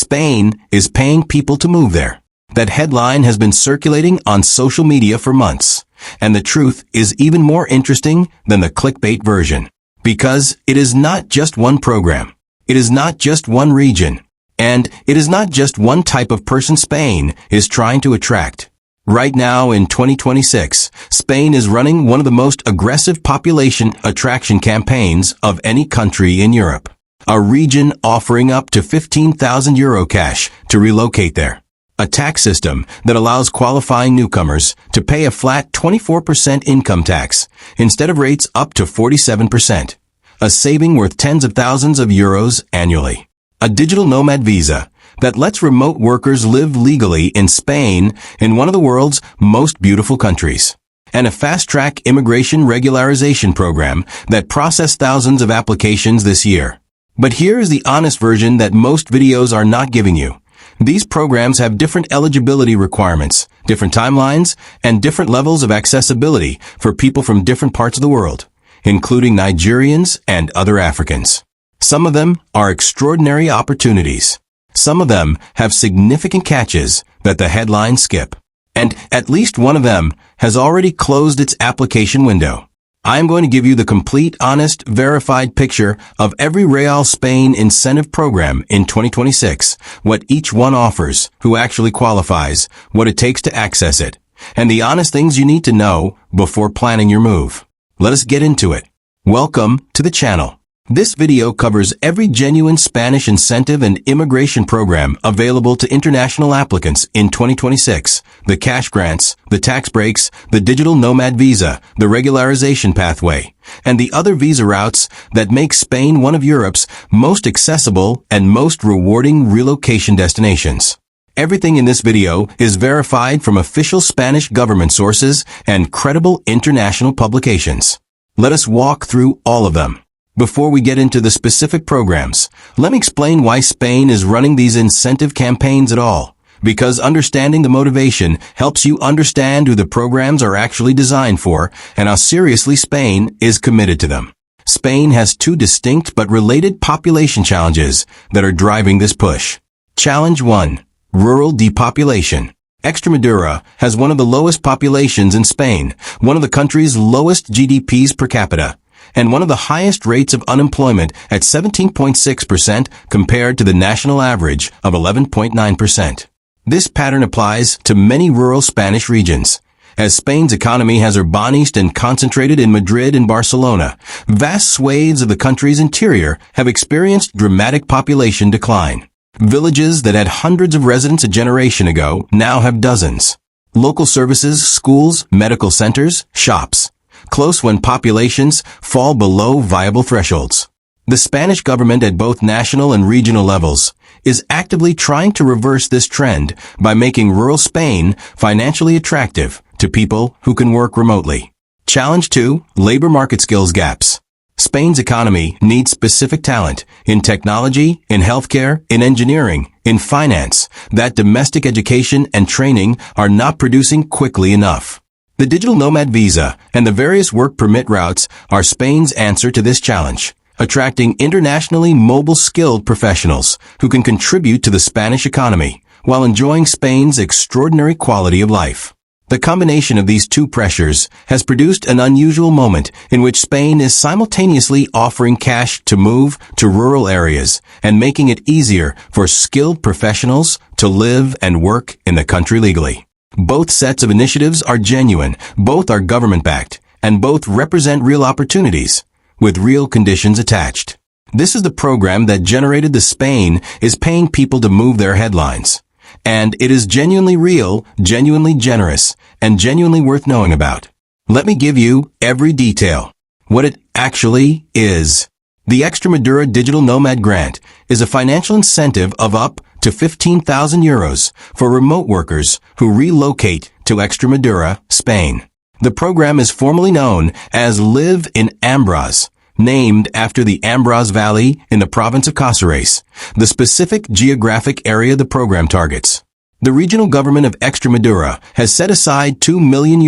Spain is paying people to move there. That headline has been circulating on social media for months. And the truth is even more interesting than the clickbait version. Because it is not just one program. It is not just one region. And it is not just one type of person Spain is trying to attract. Right now in 2026, Spain is running one of the most aggressive population attraction campaigns of any country in Europe. A region offering up to €15,000 cash to relocate there. A tax system that allows qualifying newcomers to pay a flat 24% income tax instead of rates up to 47%. A saving worth tens of thousands of euros annually. A digital nomad visa that lets remote workers live legally in Spain, in one of the world's most beautiful countries. And a fast-track immigration regularization program that processed thousands of applications this year. But here is the honest version that most videos are not giving you. These programs have different eligibility requirements, different timelines, and different levels of accessibility for people from different parts of the world, including Nigerians and other Africans. Some of them are extraordinary opportunities. Some of them have significant catches that the headlines skip. And at least one of them has already closed its application window. I am going to give you the complete, honest, verified picture of every Real Spain incentive program in 2026, what each one offers, who actually qualifies, what it takes to access it, and the honest things you need to know before planning your move. Let us get into it. Welcome to the channel. This video covers every genuine Spanish incentive and immigration program available to international applicants in 2026, the cash grants, the tax breaks, the digital nomad visa, the regularization pathway, and the other visa routes that make Spain one of Europe's most accessible and most rewarding relocation destinations. Everything in this video is verified from official Spanish government sources and credible international publications. Let us walk through all of them. Before we get into the specific programs, let me explain why Spain is running these incentive campaigns at all. Because understanding the motivation helps you understand who the programs are actually designed for and how seriously Spain is committed to them. Spain has two distinct but related population challenges that are driving this push. Challenge 1. Rural depopulation. Extremadura has one of the lowest populations in Spain, one of the country's lowest GDPs per capita, and one of the highest rates of unemployment at 17.6% compared to the national average of 11.9%. This pattern applies to many rural Spanish regions. As Spain's economy has urbanized and concentrated in Madrid and Barcelona, vast swathes of the country's interior have experienced dramatic population decline. Villages that had hundreds of residents a generation ago now have dozens. Local services, schools, medical centers, shops. Close when populations fall below viable thresholds. The Spanish government at both national and regional levels is actively trying to reverse this trend by making rural Spain financially attractive to people who can work remotely. Challenge 2. Labor market skills gaps. Spain's economy needs specific talent in technology, in healthcare, in engineering, in finance, that domestic education and training are not producing quickly enough. The digital nomad visa and the various work permit routes are Spain's answer to this challenge, attracting internationally mobile skilled professionals who can contribute to the Spanish economy while enjoying Spain's extraordinary quality of life. The combination of these two pressures has produced an unusual moment in which Spain is simultaneously offering cash to move to rural areas and making it easier for skilled professionals to live and work in the country legally. Both sets of initiatives are genuine, both are government-backed, and both represent real opportunities, with real conditions attached. This is the program that generated the Spain is paying people to move their headlines. And it is genuinely real, genuinely generous, and genuinely worth knowing about. Let me give you every detail. What it actually is. The Extremadura Digital Nomad Grant is a financial incentive of up to €15,000 for remote workers who relocate to Extremadura, Spain. The program is formally known as Live in Ambras, named after the Ambras Valley in the province of Cáceres, the specific geographic area the program targets. The regional government of Extremadura has set aside €2 million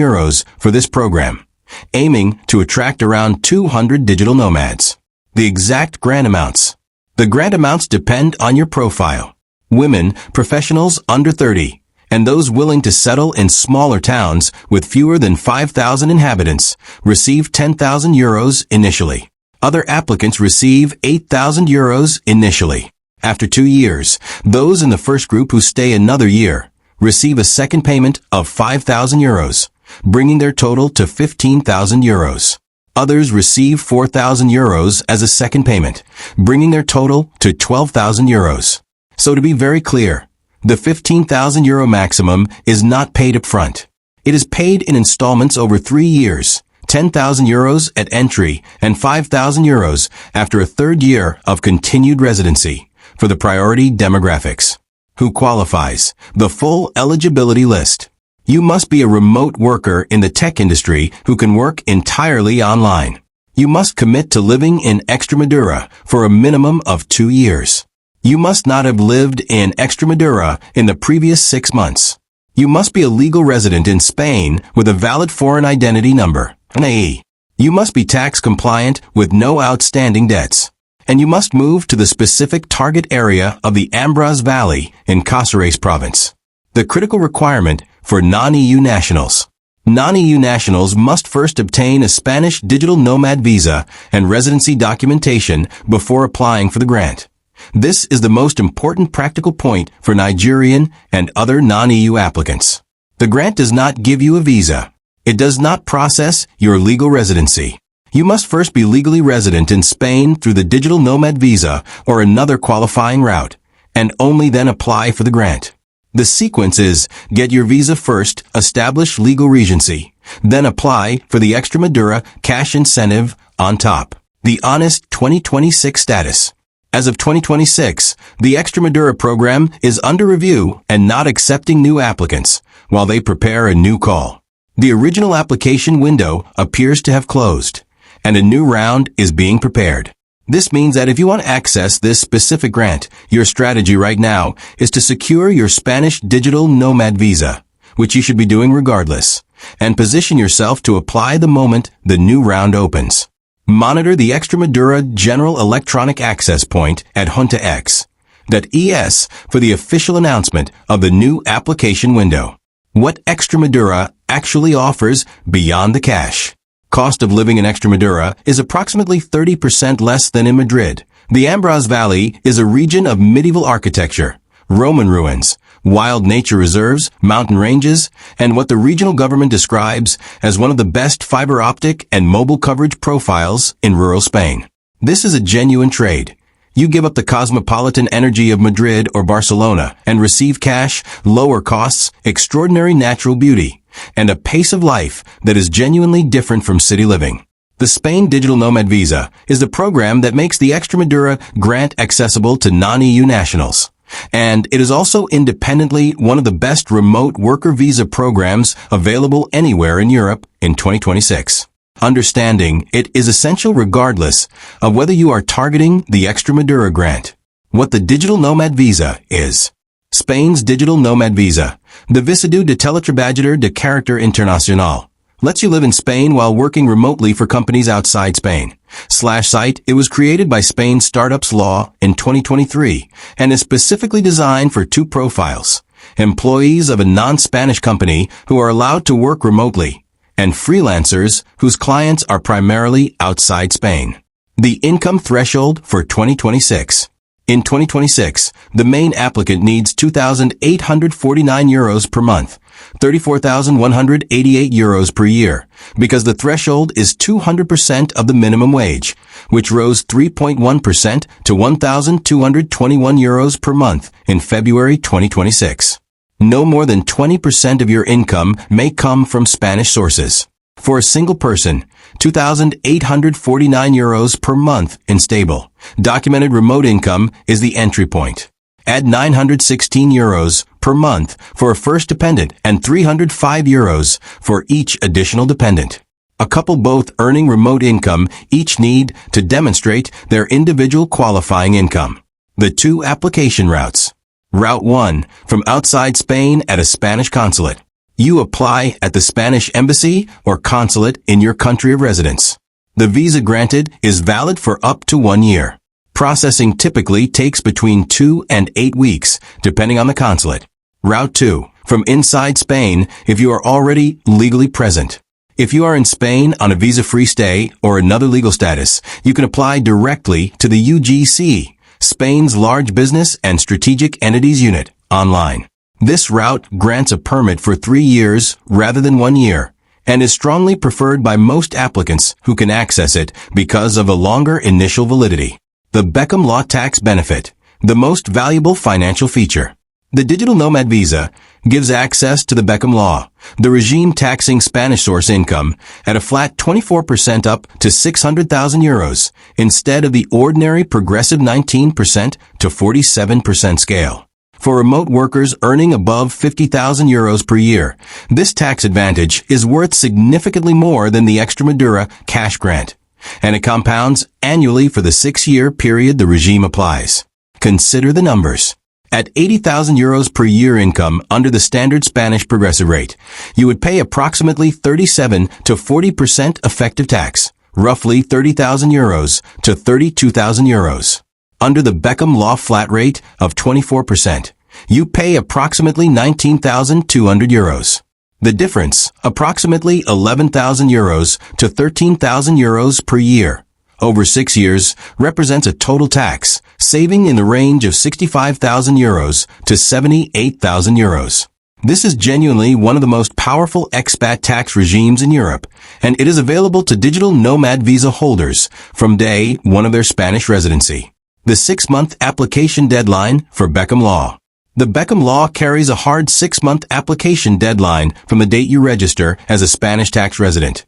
for this program, aiming to attract around 200 digital nomads. The exact grant amounts. The grant amounts depend on your profile. women, professionals under 30, and those willing to settle in smaller towns with fewer than 5,000 inhabitants receive 10,000 euros initially. Other applicants receive 8,000 euros initially. After 2 years, those in the first group who stay another year receive a second payment of 5,000 euros, bringing their total to 15,000 euros. Others receive 4,000 euros as a second payment, bringing their total to 12,000 euros. So to be very clear, the 15,000 euro maximum is not paid up front. It is paid in installments over 3 years, 10,000 euros at entry and 5,000 euros after a third year of continued residency for the priority demographics. Who qualifies? The full eligibility list. You must be a remote worker in the tech industry who can work entirely online. You must commit to living in Extremadura for a minimum of 2 years. You must not have lived in Extremadura in the previous 6 months. You must be a legal resident in Spain with a valid foreign identity number, i.e. You must be tax compliant with no outstanding debts. And you must move to the specific target area of the Ambras Valley in Cáceres province. The critical requirement for non-EU nationals. Non-EU nationals must first obtain a Spanish digital nomad visa and residency documentation before applying for the grant. This is the most important practical point for Nigerian and other non-EU applicants. The grant does not give you a visa. It does not process your legal residency. You must first be legally resident in Spain through the digital nomad visa or another qualifying route, and only then apply for the grant. The sequence is, get your visa first, establish legal regency, then apply for the Extremadura cash incentive on top. The Honest 2026 status. As of 2026, the Extremadura program is under review and not accepting new applicants while they prepare a new call. The original application window appears to have closed, and a new round is being prepared. This means that if you want to access this specific grant, your strategy right now is to secure your Spanish digital nomad visa, which you should be doing regardless, and position yourself to apply the moment the new round opens. Monitor the Extremadura General Electronic Access Point at juntax.es for the official announcement of the new application window. What Extremadura actually offers beyond the cash. Cost of living in Extremadura is approximately 30% less than in Madrid. The Ambras Valley is a region of medieval architecture, Roman ruins, wild nature reserves, mountain ranges, and what the regional government describes as one of the best fiber optic and mobile coverage profiles in rural Spain. This is a genuine trade. You give up the cosmopolitan energy of Madrid or Barcelona and receive cash, lower costs, extraordinary natural beauty, and a pace of life that is genuinely different from city living. The Spain Digital Nomad Visa is the program that makes the Extremadura grant accessible to non-EU nationals. And it is also independently one of the best remote worker visa programs available anywhere in Europe in 2026. Understanding it is essential regardless of whether you are targeting the Extremadura grant. What the Digital Nomad Visa is. Spain's Digital Nomad Visa, the Visado de Teletrabajador de Carácter Internacional, lets you live in Spain while working remotely for companies outside Spain. /site, it was created by Spain's Startups Law in 2023 and is specifically designed for 2 profiles: employees of a non-Spanish company who are allowed to work remotely, and freelancers whose clients are primarily outside Spain. The income threshold for 2026. In 2026, the main applicant needs 2,849 euros per month, 34,188 euros per year, because the threshold is 200% of the minimum wage, which rose 3.1% to 1,221 euros per month in February 2026. No more than 20% of your income may come from Spanish sources. For a single person, 2,849 euros per month in stable, documented remote income is the entry point. Add 916 euros per month for a first dependent and 305 euros for each additional dependent. A couple both earning remote income each need to demonstrate their individual qualifying income. The 2 application routes. Route 1, from outside Spain at a Spanish consulate. You apply at the Spanish embassy or consulate in your country of residence. The visa granted is valid for up to 1 year. Processing typically takes between 2 and 8 weeks, depending on the consulate. Route 2. From inside Spain, if you are already legally present. If you are in Spain on a visa-free stay or another legal status, you can apply directly to the UGC, Spain's Large Business and Strategic Entities Unit, online. This route grants a permit for 3 years rather than 1 year, and is strongly preferred by most applicants who can access it because of a longer initial validity. The Beckham Law Tax Benefit, the most valuable financial feature. The Digital Nomad Visa gives access to the Beckham Law, the regime taxing Spanish source income, at a flat 24% up to 600,000 euros, instead of the ordinary progressive 19% to 47% scale. For remote workers earning above 50,000 euros per year, this tax advantage is worth significantly more than the Extremadura cash grant, and it compounds annually for the 6-year period the regime applies. Consider the numbers. At 80,000 euros per year income under the standard Spanish progressive rate, you would pay approximately 37 to 40% effective tax, roughly 30,000 euros to 32,000 euros. Under the Beckham Law flat rate of 24%, you pay approximately 19,200 euros. The difference, approximately 11,000 euros to 13,000 euros per year, over 6 years, represents a total tax saving in the range of 65,000 euros to 78,000 euros. This is genuinely one of the most powerful expat tax regimes in Europe, and it is available to digital nomad visa holders from day one of their Spanish residency. The 6-month application deadline for Beckham Law. The Beckham Law carries a hard 6-month application deadline from the date you register as a Spanish tax resident.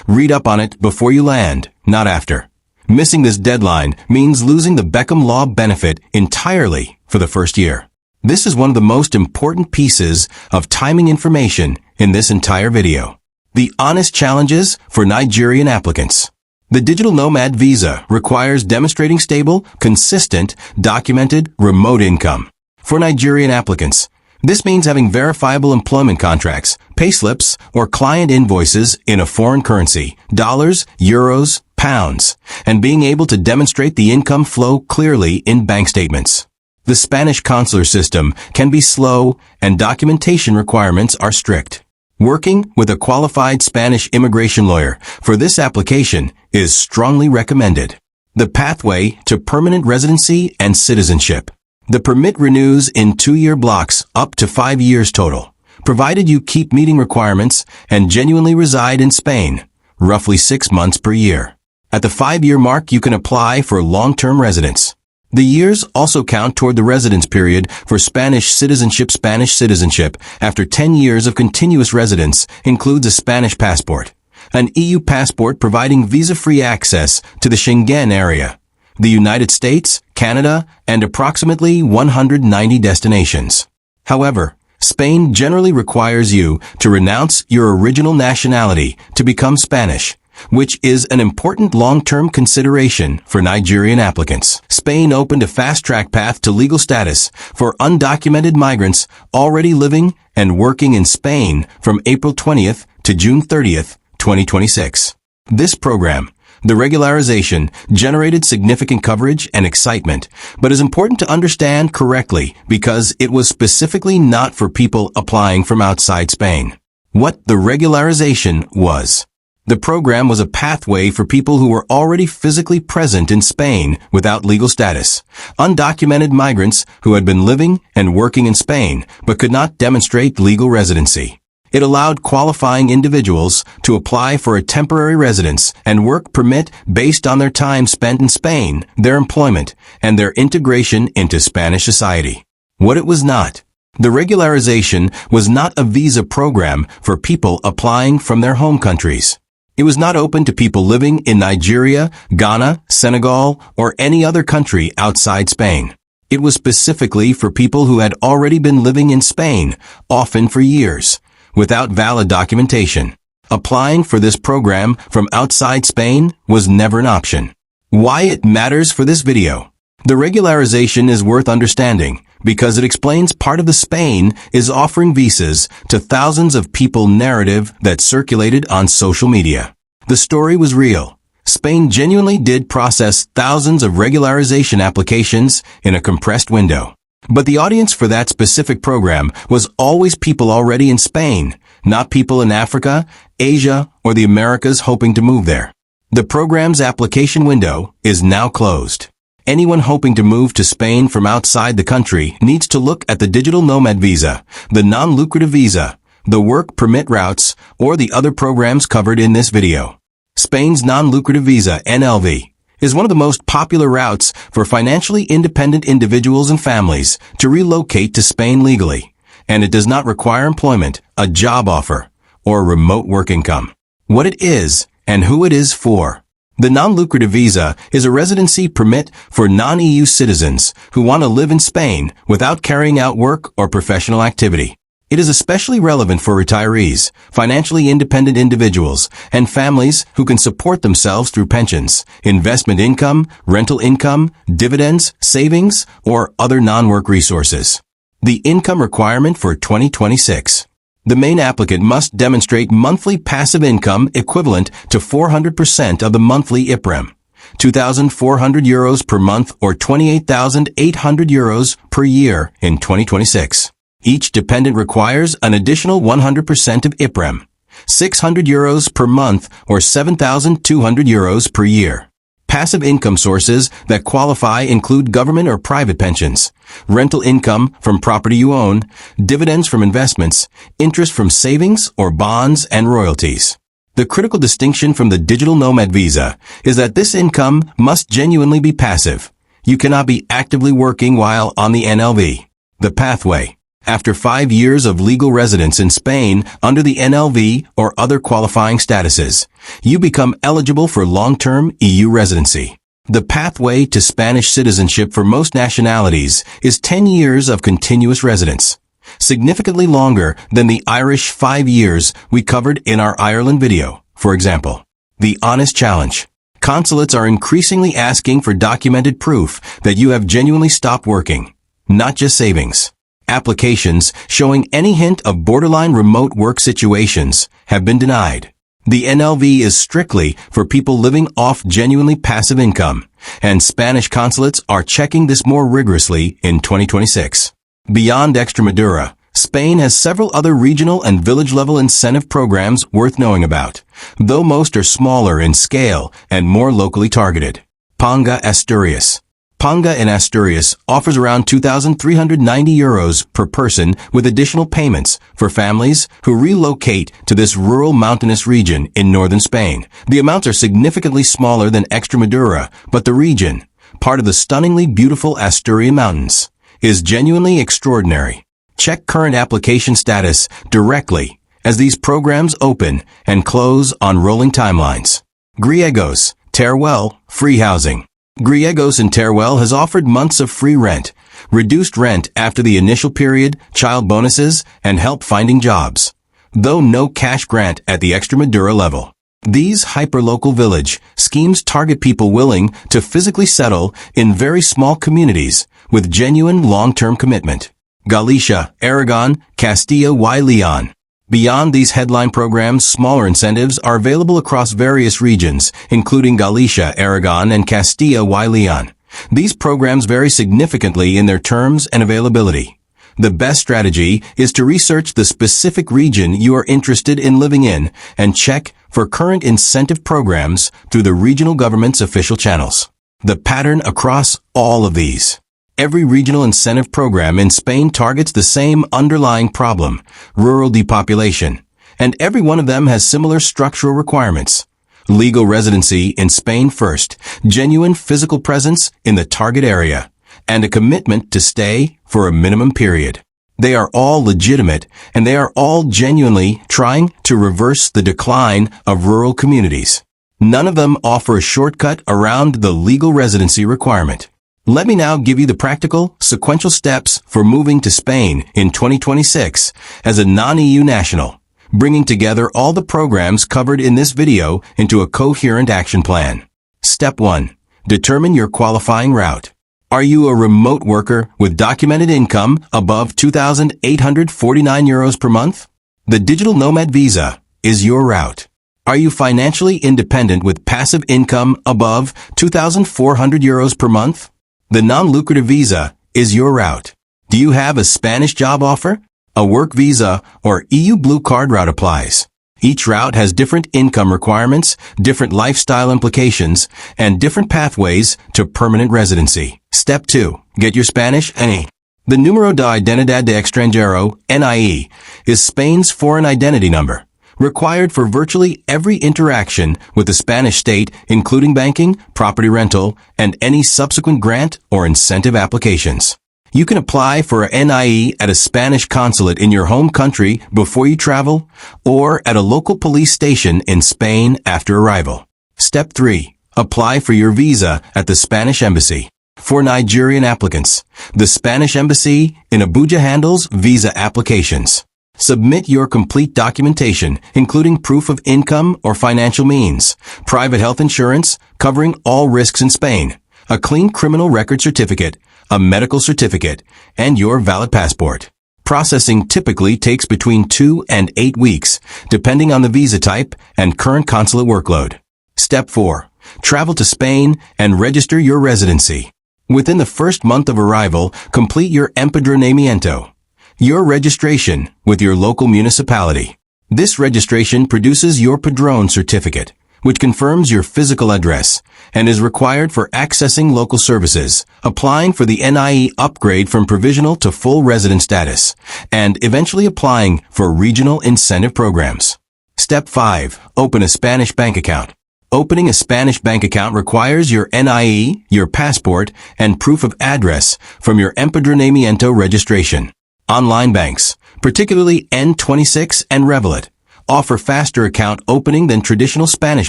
Read up on it before you land, not after. Missing this deadline means losing the Beckham Law benefit entirely for the first year. This is one of the most important pieces of timing information in this entire video. The honest challenges for Nigerian applicants. The Digital Nomad Visa requires demonstrating stable, consistent, documented, remote income. For Nigerian applicants, this means having verifiable employment contracts, payslips, or client invoices in a foreign currency, dollars, euros, pounds, and being able to demonstrate the income flow clearly in bank statements. The Spanish consular system can be slow and documentation requirements are strict. Working with a qualified Spanish immigration lawyer for this application is strongly recommended. The pathway to permanent residency and citizenship. The permit renews in 2-year blocks up to 5 years total, provided you keep meeting requirements and genuinely reside in Spain, roughly 6 months per year. At the 5-year mark, you can apply for long-term residence. The years also count toward the residence period for Spanish citizenship. Spanish citizenship, after 10 years of continuous residence, includes a Spanish passport, an EU passport providing visa-free access to the Schengen area, the United States, Canada, and approximately 190 destinations. However, Spain generally requires you to renounce your original nationality to become Spanish, which is an important long-term consideration for Nigerian applicants. Spain opened a fast-track path to legal status for undocumented migrants already living and working in Spain from April 20th to June 30th, 2026. This program, the regularization, generated significant coverage and excitement, but is important to understand correctly because it was specifically not for people applying from outside Spain. What the regularization was. The program was a pathway for people who were already physically present in Spain without legal status, undocumented migrants who had been living and working in Spain but could not demonstrate legal residency. It allowed qualifying individuals to apply for a temporary residence and work permit based on their time spent in Spain, their employment, and their integration into Spanish society. What it was not. The regularization was not a visa program for people applying from their home countries. It was not open to people living in Nigeria, Ghana, Senegal, or any other country outside Spain. It was specifically for people who had already been living in Spain, often for years, without valid documentation. Applying for this program from outside Spain was never an option. Why it matters for this video. The regularization is worth understanding because it explains part of the Spain is offering visas to thousands of people narrative that circulated on social media. The story was real. Spain genuinely did process thousands of regularization applications in a compressed window. But the audience for that specific program was always people already in Spain, not people in Africa, Asia, or the Americas hoping to move there. The program's application window is now closed. Anyone hoping to move to Spain from outside the country needs to look at the digital nomad visa, the non-lucrative visa, the work permit routes, or the other programs covered in this video. Spain's non-lucrative visa, NLV, is one of the most popular routes for financially independent individuals and families to relocate to Spain legally, and it does not require employment, a job offer, or remote work income. What it is, and who it is for. The non-lucrative visa is a residency permit for non-EU citizens who want to live in Spain without carrying out work or professional activity. It is especially relevant for retirees, financially independent individuals, and families who can support themselves through pensions, investment income, rental income, dividends, savings, or other non-work resources. The income requirement for 2026. The main applicant must demonstrate monthly passive income equivalent to 400% of the monthly IPREM, €2,400 per month or €28,800 per year in 2026. Each dependent requires an additional 100% of IPREM, €600 per month or €7,200 per year. Passive income sources that qualify include government or private pensions, rental income from property you own, dividends from investments, interest from savings or bonds, and royalties. The critical distinction from the digital nomad visa is that this income must genuinely be passive. You cannot be actively working while on the NLV. The pathway. After 5 years of legal residence in Spain under the NLV or other qualifying statuses, you become eligible for long-term EU residency. The pathway to Spanish citizenship for most nationalities is 10 years of continuous residence, significantly longer than the Irish 5 years we covered in our Ireland video, for example. The honest challenge. Consulates are increasingly asking for documented proof that you have genuinely stopped working, not just savings. Applications showing any hint of borderline remote work situations have been denied. The NLV is strictly for people living off genuinely passive income, and Spanish consulates are checking this more rigorously in 2026. Beyond Extremadura, Spain has several other regional and village-level incentive programs worth knowing about, though most are smaller in scale and more locally targeted. Panga, Asturias. Panga in Asturias offers around €2,390 per person with additional payments for families who relocate to this rural mountainous region in northern Spain. The amounts are significantly smaller than Extremadura, but the region, part of the stunningly beautiful Asturian mountains, is genuinely extraordinary. Check current application status directly as these programs open and close on rolling timelines. Griegos, Teruel, free housing. Griegos in Teruel has offered months of free rent, reduced rent after the initial period, child bonuses, and help finding jobs, though no cash grant at the Extremadura level. These hyperlocal village schemes target people willing to physically settle in very small communities with genuine long-term commitment. Galicia, Aragon, Castilla y León. Beyond these headline programs, smaller incentives are available across various regions, including Galicia, Aragon, and Castilla y León. These programs vary significantly in their terms and availability. The best strategy is to research the specific region you are interested in living in and check for current incentive programs through the regional government's official channels. The pattern across all of these. Every regional incentive program in Spain targets the same underlying problem, rural depopulation, and every one of them has similar structural requirements. Legal residency in Spain first, genuine physical presence in the target area, and a commitment to stay for a minimum period. They are all legitimate, and they are all genuinely trying to reverse the decline of rural communities. None of them offer a shortcut around the legal residency requirement. Let me now give you the practical, sequential steps for moving to Spain in 2026 as a non-EU national, bringing together all the programs covered in this video into a coherent action plan. Step 1. Determine your qualifying route. Are you a remote worker with documented income above €2,849 per month? The digital nomad visa is your route. Are you financially independent with passive income above 2,400 euros per month? The non-lucrative visa is your route. Do you have a Spanish job offer? A work visa or EU Blue Card route applies. Each route has different income requirements, different lifestyle implications, and different pathways to permanent residency. Step 2. Get your Spanish NIE. The Número de Identidad de Extranjero, NIE, is Spain's foreign identity number, required for virtually every interaction with the Spanish state, including banking, property rental, and any subsequent grant or incentive applications. You can apply for a NIE at a Spanish consulate in your home country before you travel, or at a local police station in Spain after arrival. Step 3. Apply for your visa at the Spanish Embassy. For Nigerian applicants, the Spanish Embassy in Abuja handles visa applications. Submit your complete documentation, including proof of income or financial means, private health insurance covering all risks in Spain, a clean criminal record certificate, a medical certificate, and your valid passport. Processing typically takes between 2 and 8 weeks, depending on the visa type and current consulate workload. Step 4. Travel to Spain and register your residency. Within the first month of arrival, complete your empadronamiento, your registration with your local municipality. This registration produces your padrón certificate, which confirms your physical address and is required for accessing local services, applying for the NIE upgrade from provisional to full resident status, and eventually applying for regional incentive programs. Step 5. Open a Spanish bank account. Opening a Spanish bank account requires your NIE, your passport, and proof of address from your empadronamiento registration. Online banks, particularly N26 and Revolut, offer faster account opening than traditional Spanish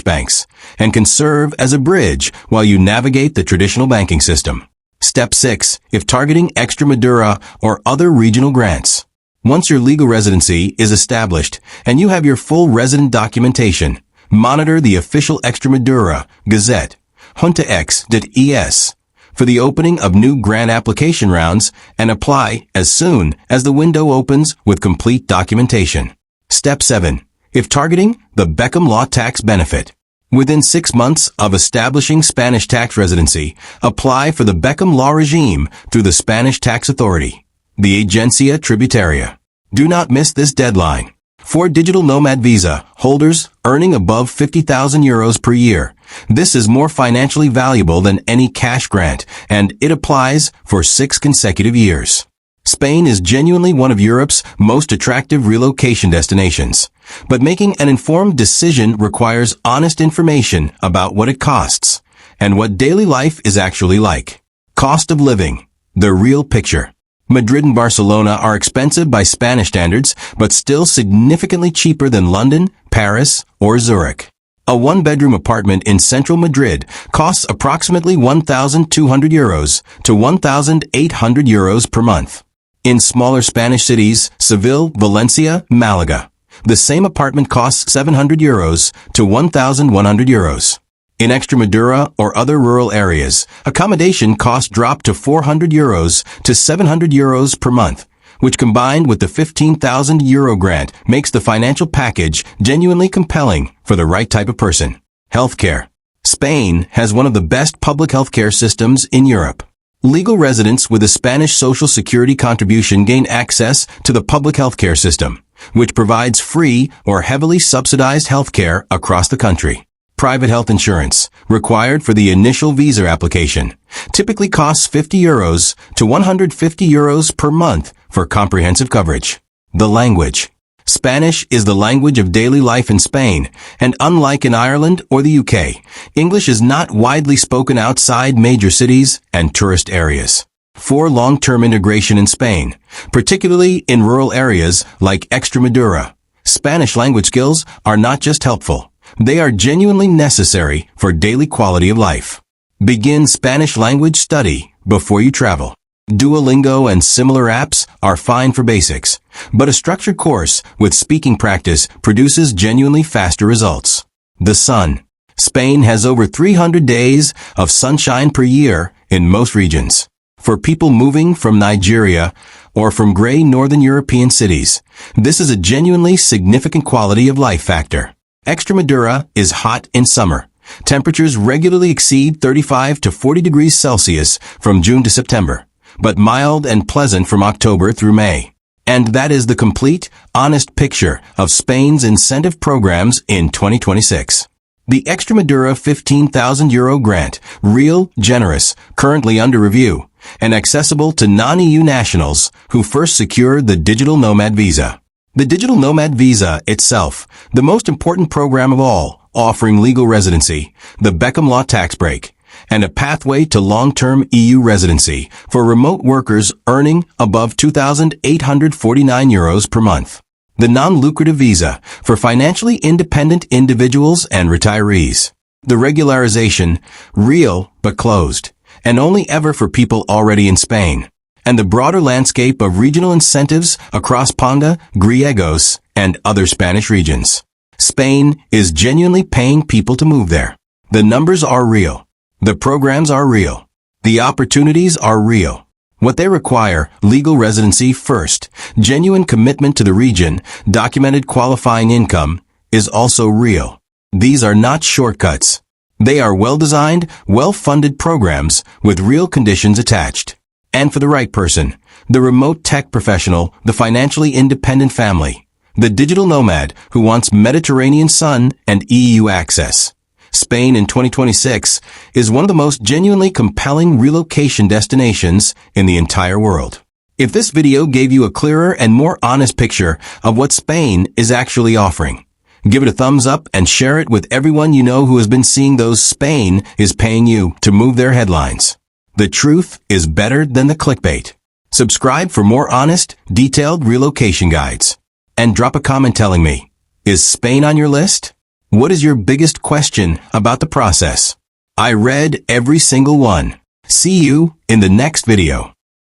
banks and can serve as a bridge while you navigate the traditional banking system. Step 6. If targeting Extremadura or other regional grants. Once your legal residency is established and you have your full resident documentation, monitor the official Extremadura Gazette, juntaex.es, for the opening of new grant application rounds and apply as soon as the window opens with complete documentation. Step 7. If targeting the Beckham Law tax benefit. Within 6 months of establishing Spanish tax residency, apply for the Beckham Law regime through the Spanish Tax Authority, the Agencia Tributaria. Do not miss this deadline. For digital nomad visa holders earning above 50,000 euros per year, this is more financially valuable than any cash grant, and it applies for 6 consecutive years. Spain is genuinely one of Europe's most attractive relocation destinations, but making an informed decision requires honest information about what it costs and what daily life is actually like. Cost of living, the real picture. Madrid and Barcelona are expensive by Spanish standards, but still significantly cheaper than London, Paris, or Zurich. A one-bedroom apartment in central Madrid costs approximately 1,200 euros to 1,800 euros per month. In smaller Spanish cities, Seville, Valencia, Malaga, the same apartment costs 700 euros to 1,100 euros. In Extremadura or other rural areas, accommodation costs drop to 400 euros to 700 euros per month, which combined with the 15,000 euro grant makes the financial package genuinely compelling for the right type of person. Healthcare. Spain has one of the best public healthcare systems in Europe. Legal residents with a Spanish Social Security contribution gain access to the public healthcare system, which provides free or heavily subsidized healthcare across the country. Private health insurance, required for the initial visa application, typically costs 50 euros to 150 euros per month for comprehensive coverage. The language. Spanish is the language of daily life in Spain, and unlike in Ireland or the UK, English is not widely spoken outside major cities and tourist areas. For long-term integration in Spain, particularly in rural areas like Extremadura, Spanish language skills are not just helpful. They are genuinely necessary for daily quality of life. Begin Spanish language study before you travel. Duolingo and similar apps are fine for basics, but a structured course with speaking practice produces genuinely faster results. The sun. Spain has over 300 days of sunshine per year in most regions. For people moving from Nigeria or from gray northern European cities, this is a genuinely significant quality of life factor. Extremadura is hot in summer. Temperatures regularly exceed 35 to 40 degrees Celsius from June to September, but mild and pleasant from October through May. And that is the complete, honest picture of Spain's incentive programs in 2026. The Extremadura €15,000 grant, real, generous, currently under review, and accessible to non-EU nationals who first secured the Digital Nomad visa. The Digital Nomad visa itself, the most important program of all, offering legal residency, the Beckham Law tax break, and a pathway to long-term EU residency for remote workers earning above €2,849 per month. The non-lucrative visa for financially independent individuals and retirees. The regularization, real but closed, and only ever for people already in Spain. And the broader landscape of regional incentives across Ponda, Griegos, and other Spanish regions. Spain is genuinely paying people to move there. The numbers are real. The programs are real. The opportunities are real. What they require, legal residency first, genuine commitment to the region, documented qualifying income, is also real. These are not shortcuts. They are well-designed, well-funded programs with real conditions attached. And for the right person, the remote tech professional, the financially independent family, the digital nomad who wants Mediterranean sun and EU access. Spain in 2026 is one of the most genuinely compelling relocation destinations in the entire world. If this video gave you a clearer and more honest picture of what Spain is actually offering, give it a thumbs up and share it with everyone you know who has been seeing those Spain is paying you to move their headlines. The truth is better than the clickbait. Subscribe for more honest, detailed relocation guides. And drop a comment telling me, is Spain on your list? What is your biggest question about the process? I read every single one. See you in the next video.